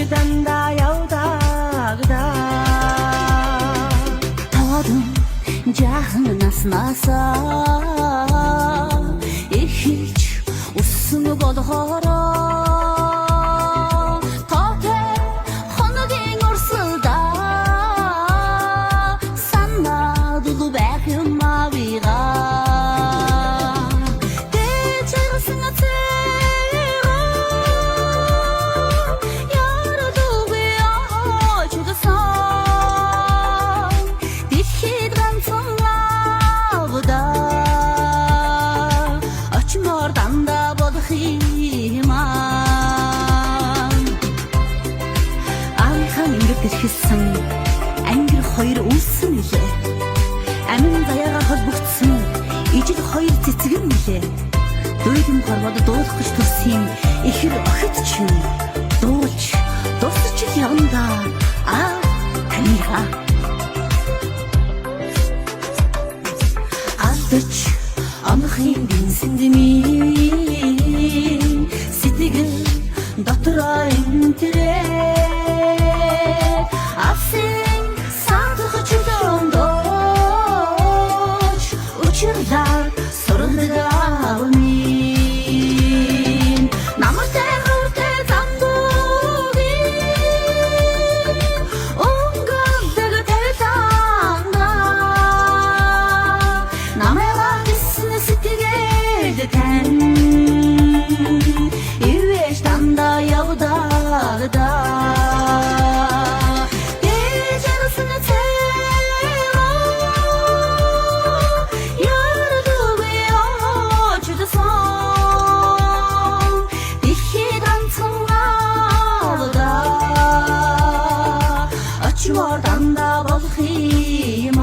дандаа явдагда тавадын жаахан наснасаа ихч усм болохоро тотэ хоногийн орсолда саннадул байх юм авига Тэрхсэн ангир хоёр үлсэн нэлээ. Амин заяагаар холбогдсон ижил хоёр цэцгэн нэлээ. Дүйдэм хорвоод дуулах гэж төрсөн ихэр охид чинь дуулж дуусч явна таниха. Алдаж амхын дэнсэндмийн сэтгэл дотроо энтрээ Asin sadık çudondoç uçurlar sorundamin Namaste hurte zandugi Ungavdaga teltanga Namela gissini sitigerde ten İveştanda yavdağda Oradan da bakayım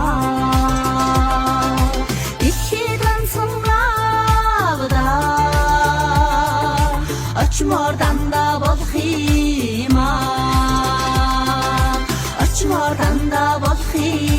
İçiden sonra da Açım oradan da bakayım Açım oradan da bakayım